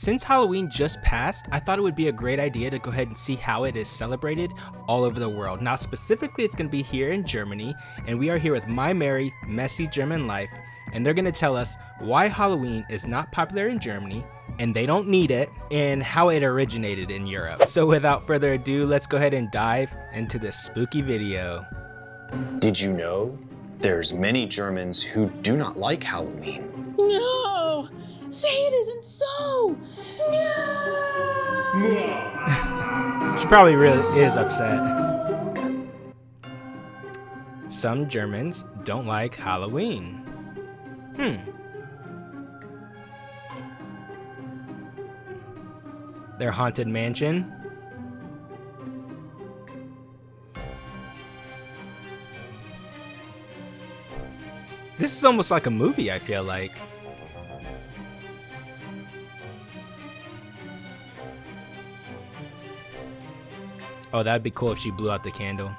Since Halloween just passed, I thought it would be a great idea to go ahead and see how it is celebrated all over the world. Now specifically it's going to be here in Germany, and we are here with My Merry Messy German Life, and they're going to tell us why Halloween is not popular in Germany, and they don't need it, and how it originated in Europe. So without further ado, let's go ahead and dive into this spooky video. Did you know there's many Germans who do not like Halloween? No! Say it isn't so! No! She probably really is upset. Some Germans don't like Halloween. Their haunted mansion. This is almost like a movie, I feel like. Oh, that'd be cool if she blew out the candle.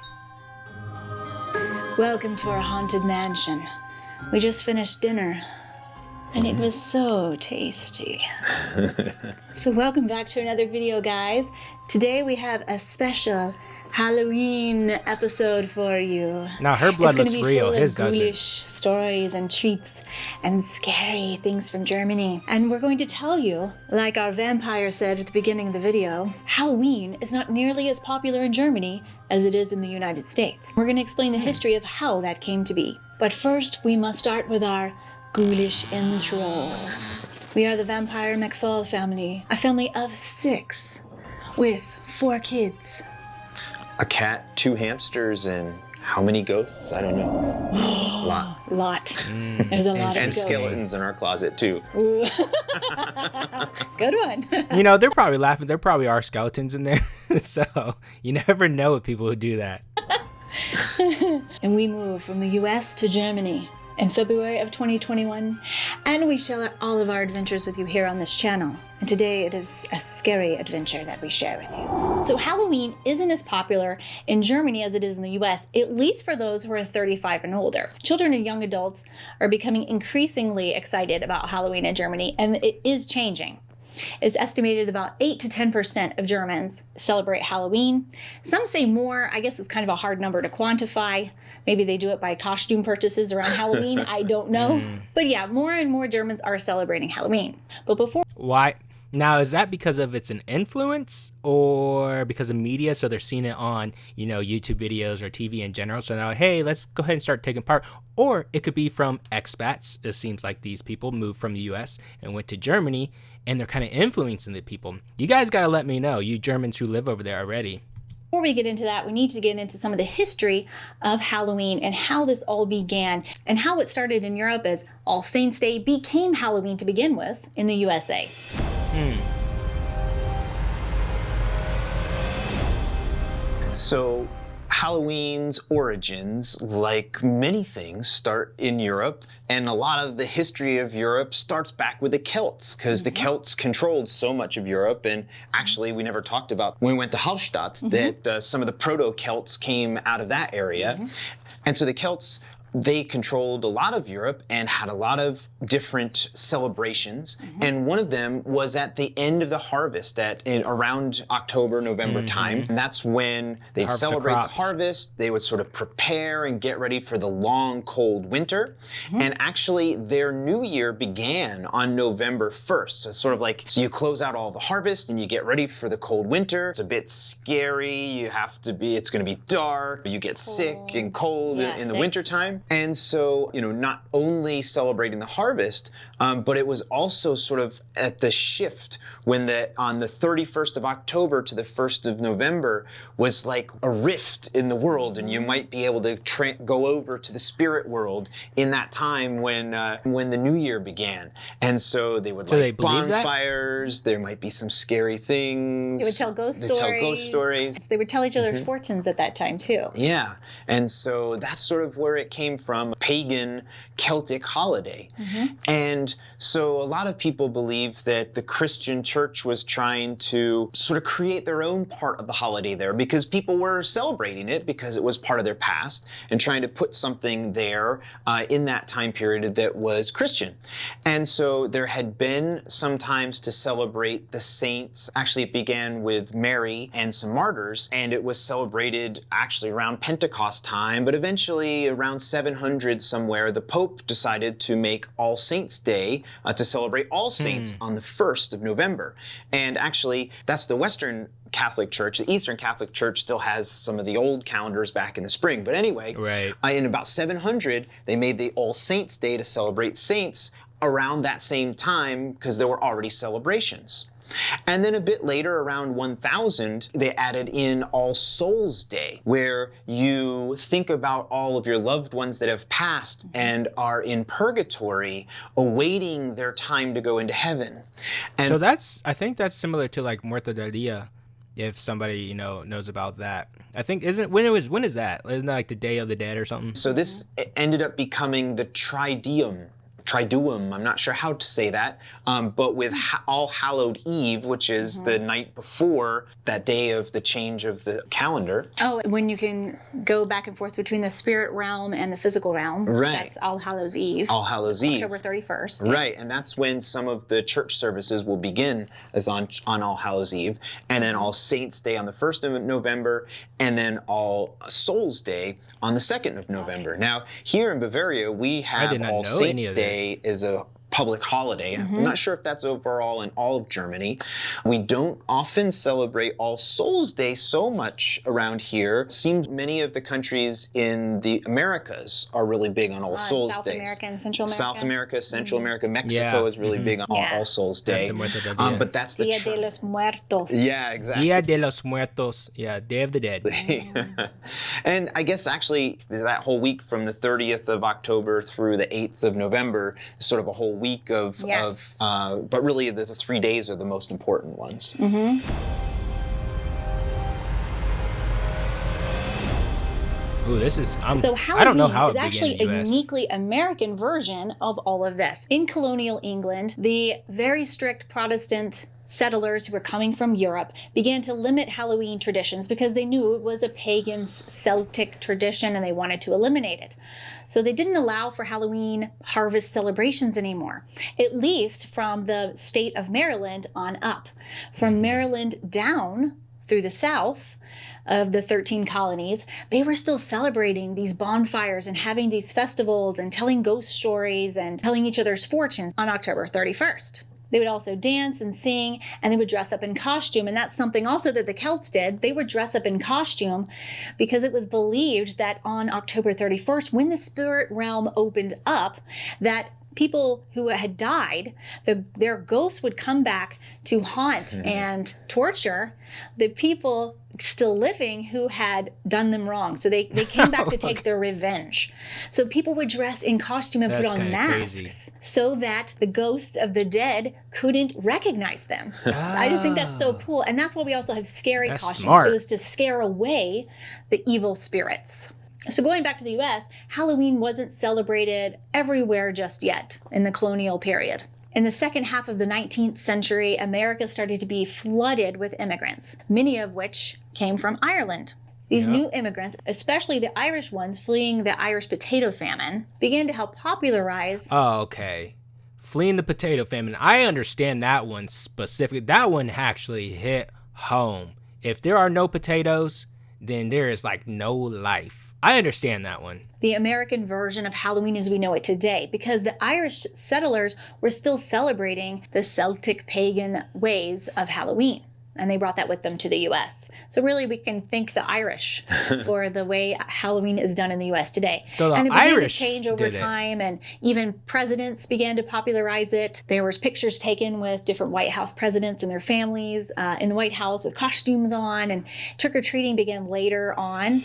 Welcome to our haunted mansion. We just finished dinner, and it was so tasty. So welcome back to another video, guys. Today we have a special Halloween episode for you. Now her blood looks real, his doesn't. Ghoulish stories and treats and scary things from Germany. And we're going to tell you, like our vampire said at the beginning of the video, Halloween is not nearly as popular in Germany as it is in the United States. We're going to explain the history of how that came to be. But first, we must start with our ghoulish intro. We are the Vampire McFall family, a family of 6 with 4 kids. A cat, 2 hamsters, and how many ghosts? I don't know. Lot. There's a lot of And ghosts. skeletons in our closet, too. Ooh. Good one. You know, they're probably laughing. There probably are skeletons in there. So you never know with people who do that. And we moved from the US to Germany in February of 2021, and we share all of our adventures with you here on this channel. And today it is a scary adventure that we share with you. So Halloween isn't as popular in Germany as it is in the US, at least for those who are 35 and older. Children and young adults are becoming increasingly excited about Halloween in Germany, and it is changing. It's estimated about 8 to 10% of Germans celebrate Halloween. Some say more. I guess it's kind of a hard number to quantify. Maybe they do it by costume purchases around Halloween. I don't know. But yeah, more and more Germans are celebrating Halloween. But before... Why? Now, is that because of it's an influence or because of media? So they're seeing it on, you know, YouTube videos or TV in general. So now, hey, let's go ahead and start taking part. Or it could be from expats. It seems like these people moved from the US and went to Germany, and they're kind of influencing the people. You guys got to let me know, you Germans who live over there already. Before we get into that, we need to get into some of the history of Halloween and how this all began and how it started in Europe as All Saints' Day became Halloween to begin with in the USA. So Halloween's origins, like many things, start in Europe, and a lot of the history of Europe starts back with the Celts, because the Celts controlled so much of Europe. And actually, we never talked about when we went to Hallstatt that some of the proto-Celts came out of that area. And so the Celts, they controlled a lot of Europe and had a lot of different celebrations. And one of them was at the end of the harvest around October, November time. And that's when they'd celebrate the harvest. They would sort of prepare and get ready for the long, cold winter. And actually, their new year began on November 1st. So it's sort of like, so you close out all the harvest and you get ready for the cold winter. It's a bit scary. It's going to be dark. You get sick and cold in the winter time. And so, you know, not only celebrating the harvest, but it was also sort of at the shift when on the 31st of October to the 1st of November was like a rift in the world, and you might be able to go over to the spirit world in that time when the new year began. And so they would light bonfires. There might be some scary things. They would tell ghost stories. They would tell each other's fortunes at that time too. Yeah, and so that's sort of where it came from, a pagan Celtic holiday. And And so a lot of people believe that the Christian church was trying to sort of create their own part of the holiday there because people were celebrating it because it was part of their past and trying to put something there in that time period that was Christian. And so there had been some times to celebrate the saints. Actually, it began with Mary and some martyrs, and it was celebrated actually around Pentecost time, but eventually around 700 somewhere, the Pope decided to make All Saints Day to celebrate All Saints on the 1st of November. And actually, that's the Western Catholic Church. The Eastern Catholic Church still has some of the old calendars back in the spring. But anyway, in about 700, they made the All Saints Day to celebrate saints around that same time because there were already celebrations. And then a bit later, around 1000, they added in All Souls Day, where you think about all of your loved ones that have passed and are in purgatory, awaiting their time to go into heaven. And so I think that's similar to like Muerto del Dia, if somebody knows about that. I think when is that? Isn't that like the Day of the Dead or something? So this ended up becoming the Triduum, I'm not sure how to say that, but with All Hallowed Eve, which is the night before that day of the change of the calendar. Oh, when you can go back and forth between the spirit realm and the physical realm. Right. That's All Hallows Eve. All Hallows Eve. October 31st. Right, and that's when some of the church services will begin as on All Hallows Eve, and then All Saints Day on the 1st of November, and then All Souls Day on the 2nd of November. Now, here in Bavaria, we have All Saints Day is a public holiday. I'm not sure if that's overall in all of Germany. We don't often celebrate All Souls Day so much around here. It seems many of the countries in the Americas are really big on All Souls Day. South America and Central America. South America, Central America, Mexico is really big on All Souls Day. But that's the Dia de los Muertos. Yeah, exactly. Dia de los Muertos. Yeah, Day of the Dead. And I guess actually that whole week from the 30th of October through the 8th of November is sort of a whole week of but really the 3 days are the most important ones. Ooh, this is, so I don't know how Halloween is actually a uniquely American version of all of this. In colonial England, the very strict Protestant settlers who were coming from Europe began to limit Halloween traditions because they knew it was a pagan Celtic tradition and they wanted to eliminate it. So they didn't allow for Halloween harvest celebrations anymore, at least from the state of Maryland on up. From Maryland down through the south of the 13 colonies, they were still celebrating these bonfires and having these festivals and telling ghost stories and telling each other's fortunes on October 31st. They would also dance and sing, and they would dress up in costume. And that's something also that the Celts did. They would dress up in costume because it was believed that on October 31st, when the spirit realm opened up, that people who had died, their ghosts would come back to haunt and torture the people still living who had done them wrong. So they came back to take their revenge. So people would dress in costume and put on masks so that the ghosts of the dead couldn't recognize them. I just think that's so cool. And that's why we also have scary costumes. Smart. It was to scare away the evil spirits. So going back to the US, Halloween wasn't celebrated everywhere just yet in the colonial period. In the second half of the 19th century, America started to be flooded with immigrants, many of which came from Ireland. These new immigrants, especially the Irish ones fleeing the Irish potato famine, began to help popularize... Oh, okay. Fleeing the potato famine. I understand that one specifically. That one actually hit home. If there are no potatoes, then there is like no life. I understand that one. The American version of Halloween as we know it today, because the Irish settlers were still celebrating the Celtic pagan ways of Halloween. And they brought that with them to the U.S. So really we can thank the Irish for the way Halloween is done in the U.S. today. So and it began Irish to change over time, and even presidents began to popularize it. There was pictures taken with different White House presidents and their families in the White House with costumes on, and trick-or-treating began later on.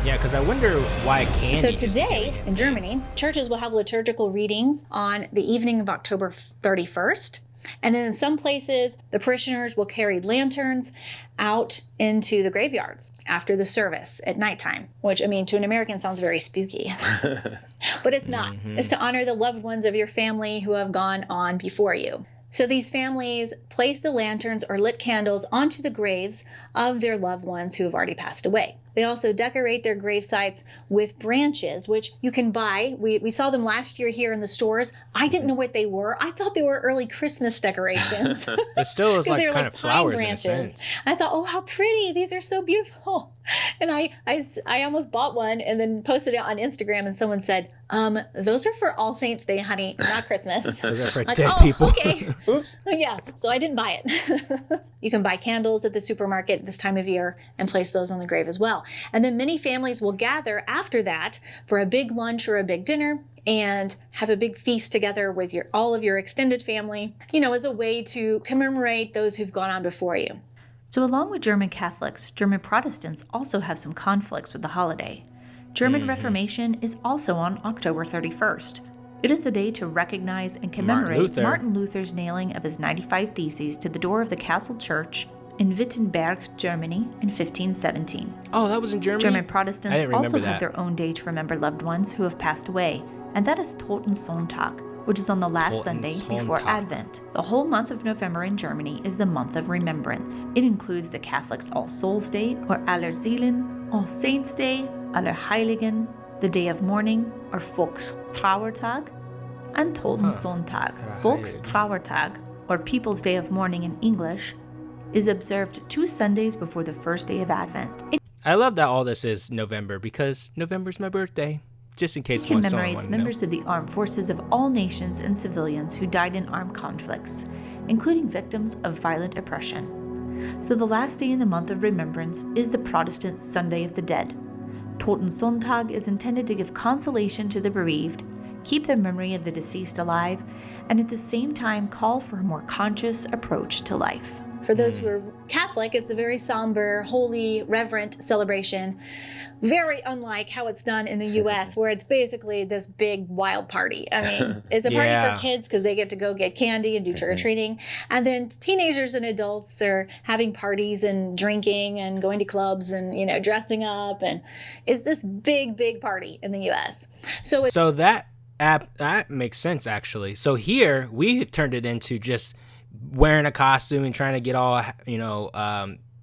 Yeah, because I wonder why candy. So today, in Germany, churches will have liturgical readings on the evening of October 31st. And then in some places, the parishioners will carry lanterns out into the graveyards after the service at nighttime, which, I mean, to an American sounds very spooky. But it's not. It's to honor the loved ones of your family who have gone on before you. So these families place the lanterns or lit candles onto the graves of their loved ones who have already passed away. They also decorate their grave sites with branches, which you can buy. We saw them last year here in the stores. I didn't know what they were. I thought they were early Christmas decorations. It still is like kind of pine flowers branches. in a sense. I thought, oh, how pretty. These are so beautiful. And I almost bought one and then posted it on Instagram, and someone said, those are for All Saints Day, honey, not Christmas. Those are for Like, dead oh, people. Okay. Oops. Yeah, so I didn't buy it. You can buy candles at the supermarket this time of year and place those on the grave as well. And then many families will gather after that for a big lunch or a big dinner and have a big feast together with all of your extended family, as a way to commemorate those who've gone on before you. So along with German Catholics, German Protestants also have some conflicts with the holiday. German Reformation is also on October 31st. It is the day to recognize and commemorate Martin Luther's nailing of his 95 Theses to the door of the Castle Church in Wittenberg, Germany in 1517. Oh, that was in Germany? German Protestants also that. have their own day to remember loved ones who have passed away, and that is Totensonntag, which is on the last Sunday before Advent. The whole month of November in Germany is the month of remembrance. It includes the Catholics' All Souls Day, or Allerseelen, All Saints Day, Allerheiligen, the Day of Mourning, or Volkstrauertag, and Totensonntag. Volkstrauertag, or People's Day of Mourning in English, is observed 2 Sundays before the first day of Advent. I love that all this is November because November's my birthday. Just in case It someone commemorates wanted to members of the armed forces of all nations and civilians who died in armed conflicts, including victims of violent oppression. So the last day in the month of remembrance is the Protestant Sunday of the Dead. Totensonntag is intended to give consolation to the bereaved, keep the memory of the deceased alive, and at the same time call for a more conscious approach to life. For those who are Catholic, it's a very somber, holy, reverent celebration. Very unlike how it's done in the U.S., where it's basically this big wild party. I mean, it's a party for kids because they get to go get candy and do trick-or-treating. And then teenagers and adults are having parties and drinking and going to clubs and, dressing up. And it's this big, big party in the U.S. So that makes sense, actually. So here, we've turned it into just wearing a costume and trying to get all,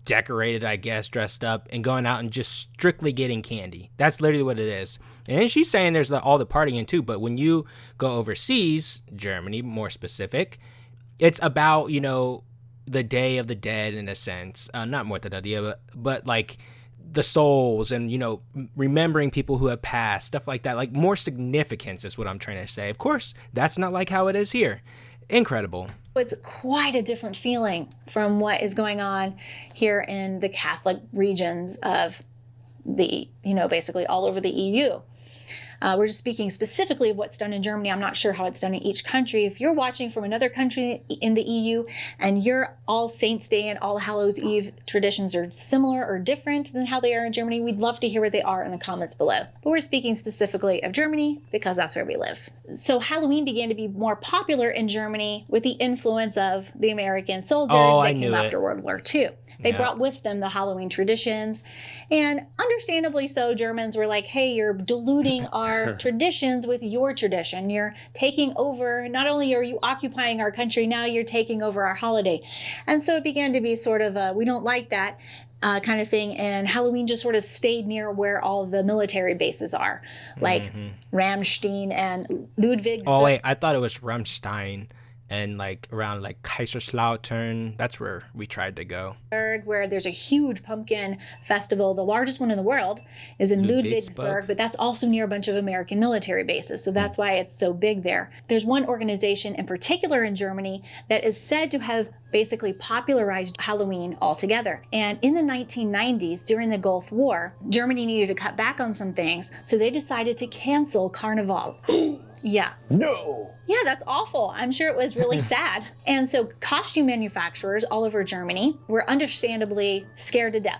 decorated, I guess, dressed up, and going out and just strictly getting candy. That's literally what it is. And then she's saying there's all the partying too, but when you go overseas, Germany, more specific, it's about, the Day of the Dead in a sense. Not more than idea, but like the souls and, remembering people who have passed, stuff like that. Like more significance is what I'm trying to say. Of course, that's not like how it is here. Incredible. It's quite a different feeling from what is going on here in the Catholic regions of the, basically all over the EU. We're just speaking specifically of what's done in Germany. I'm not sure how it's done in each country. If you're watching from another country in the EU and your All Saints Day and All Hallows Eve traditions are similar or different than how they are in Germany, we'd love to hear what they are in the comments below. But we're speaking specifically of Germany because that's where we live. So Halloween began to be more popular in Germany with the influence of the American soldiers that came after World War II. They brought with them the Halloween traditions. And understandably so, Germans were like, hey, you're diluting our traditions with your tradition. You're taking over, not only are you occupying our country, now you're taking over our holiday. And so it began to be sort of a, we don't like that kind of thing. And Halloween just sort of stayed near where all the military bases are, like Ramstein and Ludwigsburg. Oh, wait, I thought it was Ramstein. And like around like Kaiserslautern, that's where we tried to go. Where there's a huge pumpkin festival. The largest one in the world is in Ludwigsburg, but that's also near a bunch of American military bases. So that's why it's so big there. There's one organization in particular in Germany that is said to have basically popularized Halloween altogether. And in the 1990s, during the Gulf War, Germany needed to cut back on some things, so they decided to cancel Carnival. Yeah. No. Yeah, that's awful. I'm sure it was really sad. And so costume manufacturers all over Germany were understandably scared to death.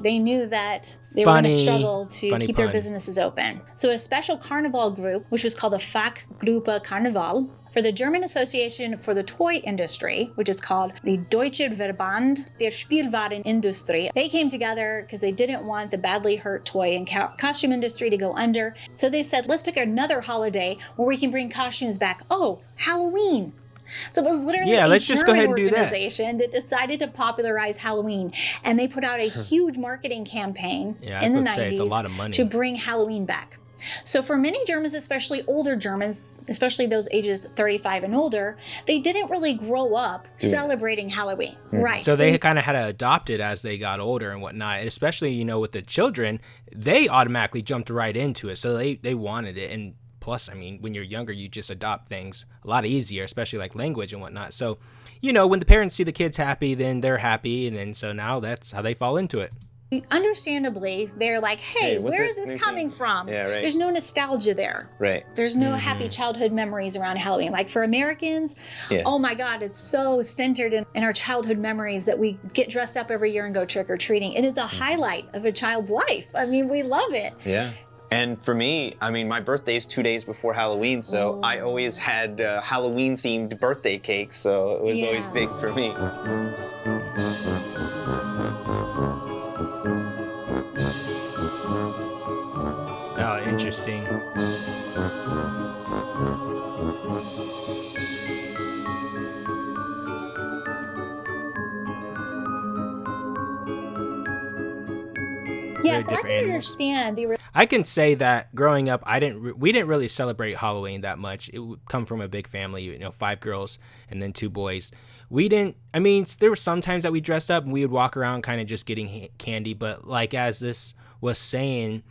They knew that they were going to struggle to keep their businesses open. So a special carnival group, which was called the Fachgruppe Carnival, for the German Association for the Toy Industry, which is called the Deutsche Verband der Spielwarenindustrie. They came together because they didn't want the badly hurt toy and costume industry to go under. So they said, let's pick another holiday where we can bring costumes back. Oh, Halloween. So it was literally let's just go ahead and do that. Organization that decided to popularize Halloween, and they put out a huge marketing campaign in the 90s it's a lot of money to bring Halloween back. So for many Germans, especially older Germans, especially those ages 35 and older, they didn't really grow up celebrating Halloween. Right. So they kind of had to adopt it as they got older and whatnot. And especially, you know, with the children, they automatically jumped right into it. So they wanted it. And plus, I mean, when you're younger, you just adopt things a lot easier, especially like language and whatnot. So, you know, when the parents see the kids happy, then they're happy. And then so now that's how they fall into it. Understandably, they're like, hey, where is this coming from? Yeah, right. There's no nostalgia there. Right. There's no happy childhood memories around Halloween. Like for Americans, oh my God, it's so centered in our childhood memories that we get dressed up every year and go trick-or-treating. It is a highlight of a child's life. I mean, we love it. Yeah. And for me, I mean, my birthday is 2 days before Halloween, so I always had Halloween-themed birthday cakes, so it was always big for me. Oh, interesting. Yeah, so I can understand the. I can say that growing up, we didn't really celebrate Halloween that much. It would come from a big family, you know, 5 girls and then 2 boys. We didn't. I mean, there were some times that we dressed up and we would walk around kind of just getting candy. But like as this was saying,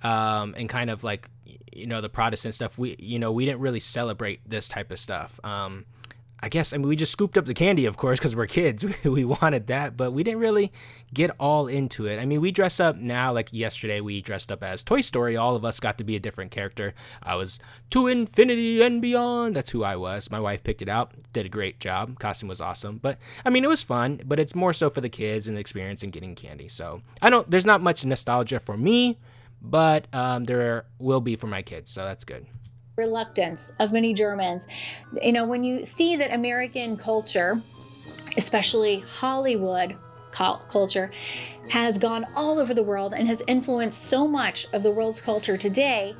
and kind of like, you know, the Protestant stuff, we didn't really celebrate this type of stuff. I guess, I mean, we just scooped up the candy, of course, because we're kids. We wanted that, but we didn't really get all into it. I mean, we dress up now, like yesterday, we dressed up as Toy Story. All of us got to be a different character. I was to infinity and beyond. That's who I was. My wife picked it out, did a great job. Costume was awesome. But, I mean, it was fun, but it's more so for the kids and the experience and getting candy. So, there's not much nostalgia for me, but there will be for my kids, so that's good. Reluctance of many Germans. You know, when you see that American culture, especially Hollywood culture, has gone all over the world and has influenced so much of the world's culture today,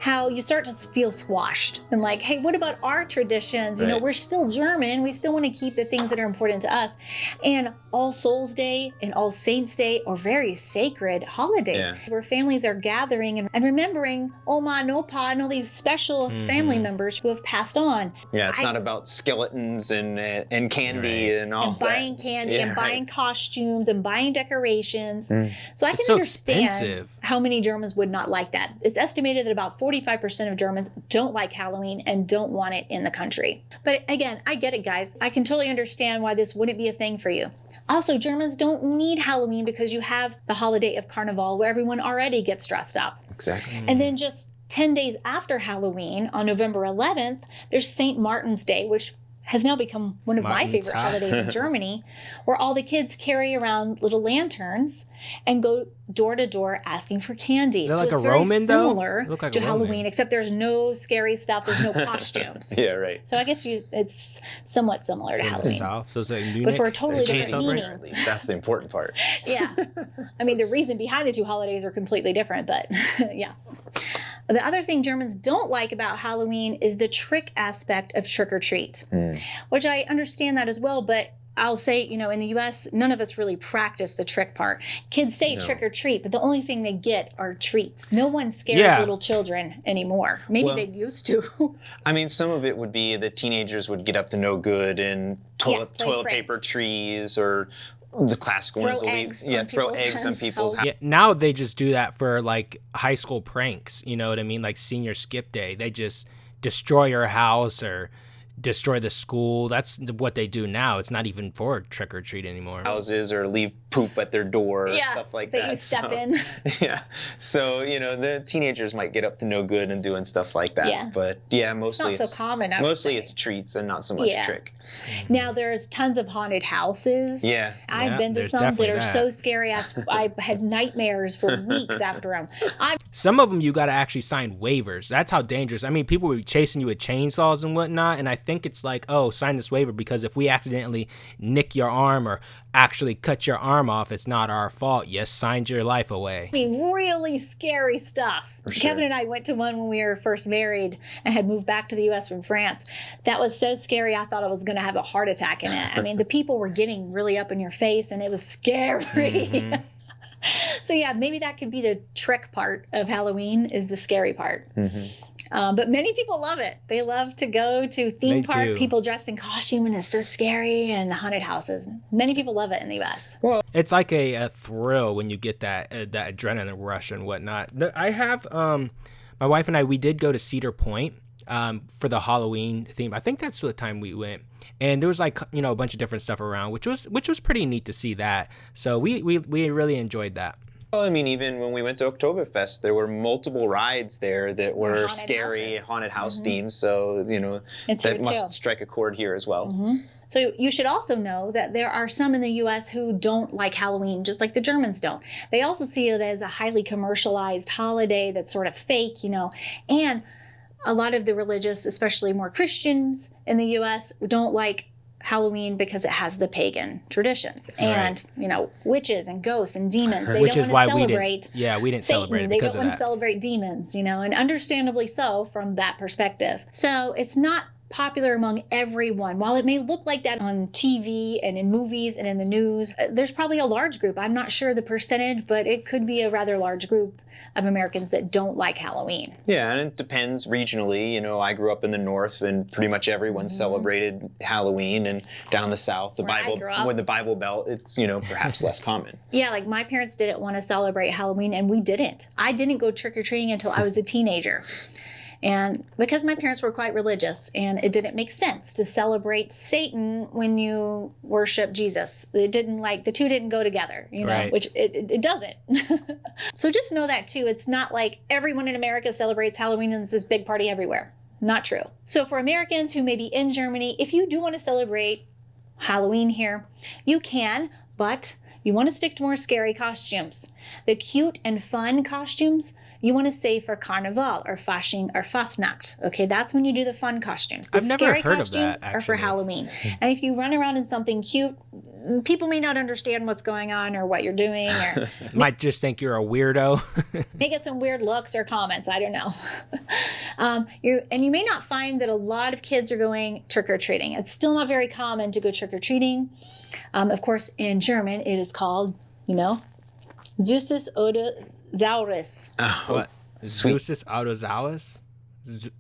how you start to feel squashed and like, hey, what about our traditions? You know, we're still German. We still want to keep the things that are important to us. And All Souls Day and All Saints Day are very sacred holidays where families are gathering and remembering Oma and Opa and all these special family members who have passed on. Yeah, it's not about skeletons and candy and all that. And buying candy and buying costumes and buying decorations. So I can so understand expensive. How many Germans would not like that. It's estimated that about 45% of Germans don't like Halloween and don't want it in the country. But again, I get it, guys. I can totally understand why this wouldn't be a thing for you. Also, Germans don't need Halloween because you have the holiday of Carnival where everyone already gets dressed up. Exactly. And then just 10 days after Halloween, on November 11th, there's St. Martin's Day, which has now become one of my favorite holidays in Germany, where all the kids carry around little lanterns and go door to door asking for candy. They're so like it's a very Roman, similar though? Like to a Halloween, Roman. except there's no scary stuff. There's no costumes. Yeah, right. So I guess it's somewhat similar to Halloween. South, so it's like Munich, but for a totally different meaning. At least that's the important part. Yeah. I mean, the reason behind the two holidays are completely different, but yeah. The other thing Germans don't like about Halloween is the trick aspect of trick or treat, which I understand that as well, but I'll say, you know, in the U.S., none of us really practice the trick part. Kids say trick or treat, but the only thing they get are treats. No one scares little children anymore. Maybe they used to. I mean, some of it would be the teenagers would get up to no good and toilet paper trees, or the classic ones. Throw eggs on people's houses. Yeah, now they just do that for like high school pranks. You know what I mean? Like senior skip day. They just destroy your house or destroy the school. That's what they do now. It's not even for trick or treat anymore. Houses or leave poop at their door or stuff like that. You step in. Yeah. So, the teenagers might get up to no good and doing stuff like that. Yeah. But mostly it's not so common. Mostly it's treats and not so much trick. Now there's tons of haunted houses. Yeah. I've been to some that are so scary. I had nightmares for weeks after them. Some of them you got to actually sign waivers. That's how dangerous. I mean, people were chasing you with chainsaws and whatnot, and I think it's like, oh, sign this waiver because if we accidentally nick your arm or actually cut your arm off, it's not our fault. You signed your life away. I mean, really scary stuff. For sure. Kevin and I went to one when we were first married and had moved back to the U.S. from France. That was so scary, I thought I was going to have a heart attack in it. I mean, the people were getting really up in your face, and it was scary. Mm-hmm. So yeah, maybe that could be the trick part of Halloween is the scary part. Mm-hmm. But many people love it. They love to go to theme park, people dressed in costume, and it's so scary, and the haunted houses. Many people love it in the U.S. Well, it's like a thrill when you get that adrenaline rush and whatnot. I have my wife and I, we did go to Cedar Point for the Halloween theme. I think that's the time we went. And there was like, a bunch of different stuff around, which was pretty neat to see that. So we really enjoyed that. Well, I mean, even when we went to Oktoberfest, there were multiple rides there that were scary, haunted house themes. So, that must strike a chord here as well. Mm-hmm. So you should also know that there are some in the U.S. who don't like Halloween, just like the Germans don't. They also see it as a highly commercialized holiday that's sort of fake, and a lot of the religious, especially more Christians in the U.S., don't like Halloween because it has the pagan traditions and, witches and ghosts and demons. They Which don't is want to why celebrate we didn't Satan. celebrate it They because don't of want that. to celebrate demons, and understandably so from that perspective. So it's not popular among everyone. While it may look like that on TV and in movies and in the news, there's probably a large group. I'm not sure the percentage, but it could be a rather large group of Americans that don't like Halloween. Yeah, and it depends regionally. I grew up in the North, and pretty much everyone celebrated Halloween, and down the South, the Bible Belt, it's perhaps less common. Yeah, like my parents didn't want to celebrate Halloween, and we didn't. I didn't go trick-or-treating until I was a teenager. And because my parents were quite religious, and it didn't make sense to celebrate Satan when you worship Jesus. It didn't the two didn't go together, right. Which it doesn't. So just know that too. It's not like everyone in America celebrates Halloween and it's this big party everywhere. Not true. So for Americans who may be in Germany, if you do want to celebrate Halloween here, you can, but you want to stick to more scary costumes. The cute and fun costumes, you want to save for Carnival or Fasching or Fastnacht. Okay, that's when you do the fun costumes. The I've never scary heard costumes of that, are for Halloween. And if you run around in something cute, people may not understand what's going on or what you're doing, or might just think you're a weirdo. may get some weird looks or comments. I don't know. You may not find that a lot of kids are going trick-or-treating. It's still not very common to go trick-or-treating. Of course, in German, it is called, Süßes oder Saures. What? Süßes oder Saures?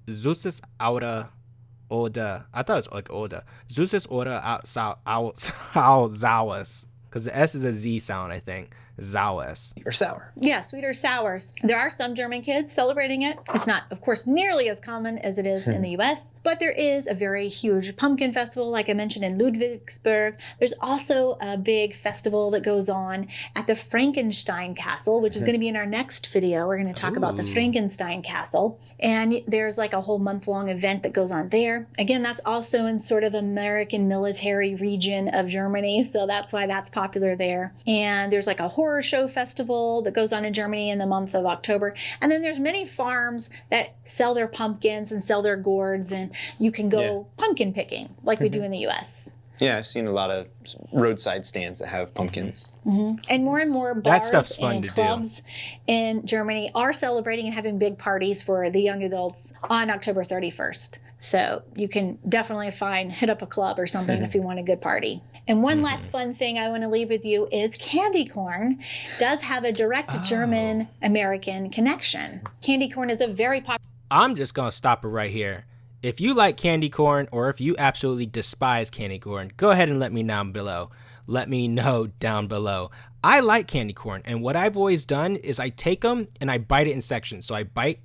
Süßes oder I thought it was like oder. Süßes oder Saures. Because the S is a Z sound, I think. Saures. Or sour. Yeah, sweet or sours. There are some German kids celebrating it. It's not, of course, nearly as common as it is in the U.S., but there is a very huge pumpkin festival, like I mentioned, in Ludwigsburg. There's also a big festival that goes on at the Frankenstein Castle, which is going to be in our next video. We're going to talk about the Frankenstein Castle. And there's like a whole month-long event that goes on there. Again, that's also in sort of American military region of Germany, so that's why that's popular there. And there's like a horror show festival that goes on in Germany in the month of October. And then there's many farms that sell their pumpkins and sell their gourds, and you can go pumpkin picking like we do in the U.S. Yeah, I've seen a lot of roadside stands that have pumpkins. Mm-hmm. And more that bars stuff's fun and to clubs in Germany are celebrating and having big parties for the young adults on October 31st. So you can definitely hit up a club or something if you want a good party. And one last fun thing I want to leave with you is candy corn does have a direct German-American connection. Candy corn is a very popular... I'm just going to stop it right here. If you like candy corn or if you absolutely despise candy corn, go ahead and let me down below. Let me know down below. I like candy corn, and what I've always done is I take them and I bite it in sections. So I bite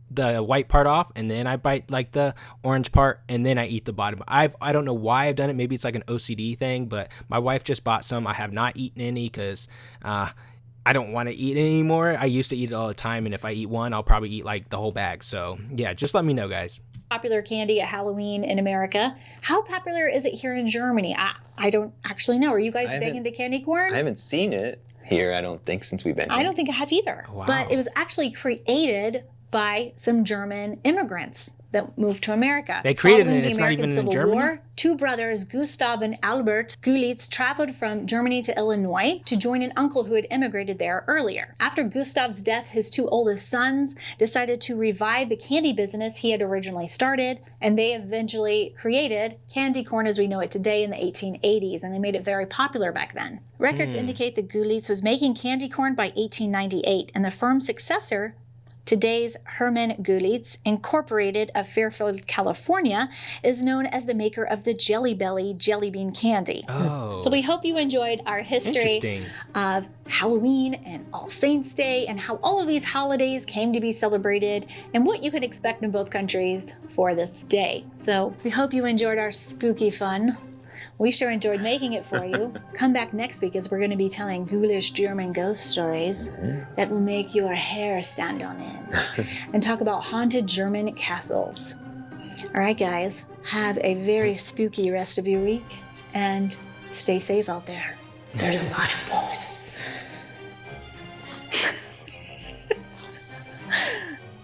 the white part off, and then I bite like the orange part, and then I eat the bottom. I don't know why I've done it. Maybe it's like an OCD thing, but my wife just bought some. I have not eaten any because I don't want to eat it anymore. I used to eat it all the time, and if I eat one, I'll probably eat like the whole bag. So yeah, just let me know, guys. Popular candy at Halloween in America. How popular is it here in Germany? I don't actually know. Are you guys big into candy corn? I haven't seen it here, I don't think, since we've been here. I don't think I have either. Wow. But it was actually created by some German immigrants that moved to America. They created Following it, it's the not American even in Civil Germany? War, two brothers, Gustav and Albert Gulitz, traveled from Germany to Illinois to join an uncle who had immigrated there earlier. After Gustav's death, his two oldest sons decided to revive the candy business he had originally started, and they eventually created candy corn as we know it today in the 1880s, and they made it very popular back then. Records indicate that Gulitz was making candy corn by 1898, and the firm's successor, today's Hermann Gulitz, Incorporated of Fairfield, California, is known as the maker of the Jelly Belly jelly bean candy. Oh. So we hope you enjoyed our history Interesting. of Halloween and All Saints Day and how all of these holidays came to be celebrated and what you could expect in both countries for this day. So we hope you enjoyed our spooky fun. We sure enjoyed making it for you. Come back next week as we're going to be telling ghoulish German ghost stories that will make your hair stand on end and talk about haunted German castles. All right, guys, have a very spooky rest of your week and stay safe out there. There's a lot of ghosts.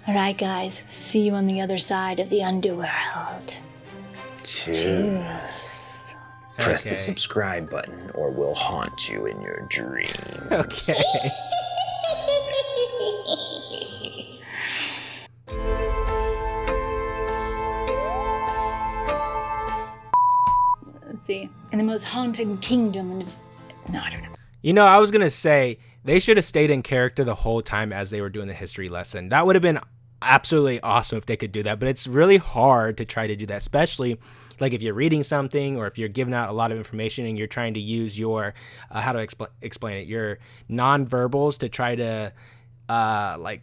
All right, guys, see you on the other side of the underworld. Cheers. Press the Okay. subscribe button or we'll haunt you in your dreams. Okay. Let's see. In the most haunted kingdom of... No, I don't know. You know, I was going to say they should have stayed in character the whole time as they were doing the history lesson. That would have been absolutely awesome if they could do that, but it's really hard to try to do that, especially like if you're reading something or if you're giving out a lot of information and you're trying to use your, how to explain it, your nonverbals to try to, I'm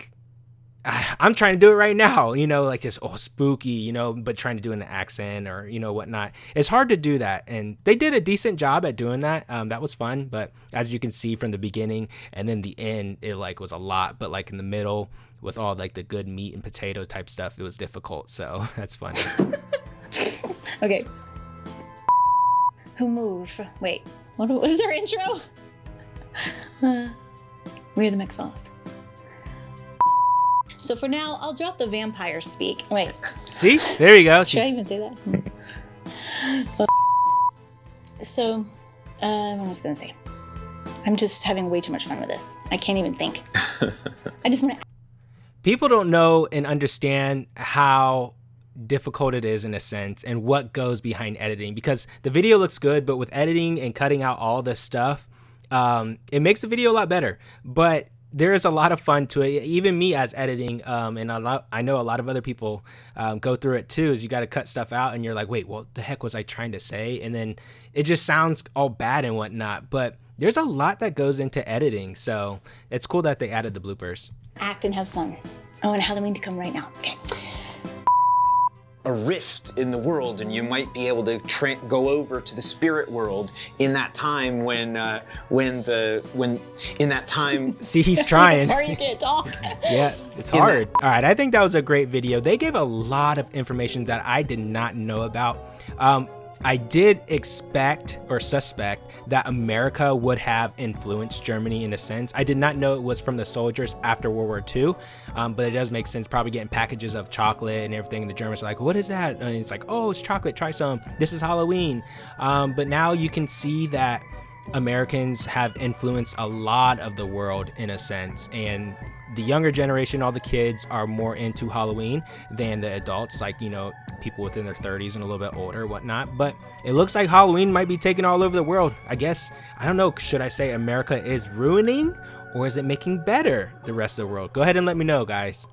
trying to do it right now, you know, like this, spooky, you know, but trying to do an accent or, you know, whatnot. It's hard to do that. And they did a decent job at doing that. That was fun. But as you can see from the beginning and then the end, it like was a lot. But like in the middle with all like the good meat and potato type stuff, it was difficult. So that's fun. Okay. Who moved? Wait, what was our intro? We're the McFalls. So for now, I'll drop the vampire speak. Wait, See, there you go. should I even say that? So, what was I was gonna say? I'm just having way too much fun with this. I can't even think. I just want to. People don't know and understand how difficult it is in a sense and what goes behind editing, because the video looks good, but with editing and cutting out all this stuff, it makes the video a lot better. But there is a lot of fun to it. Even me as editing, and I know a lot of other people go through it too, is you got to cut stuff out and you're like, wait, what the heck was I trying to say? And then it just sounds all bad and whatnot. But there's a lot that goes into editing. So it's cool that they added the bloopers. Act and have fun. I want Halloween to come right now. Okay. A rift in the world, and you might be able to go over to the spirit world in that time when in that time. See, he's trying. Sorry, you can't talk. Yeah, it's hard. All right, I think that was a great video. They gave a lot of information that I did not know about. I did expect or suspect that America would have influenced Germany in a sense. I did not know it was from the soldiers after World War II, but it does make sense, probably getting packages of chocolate and everything. And the Germans are like, what is that? And it's like, oh, it's chocolate, try some. This is Halloween. But now you can see that Americans have influenced a lot of the world in a sense. And the younger generation, all the kids, are more into Halloween than the adults, like, you know, people within their 30s and a little bit older, whatnot. But it looks like Halloween might be taken all over the world. I guess, I don't know, should I say America is ruining or is it making better the rest of the world? Go ahead and let me know, guys.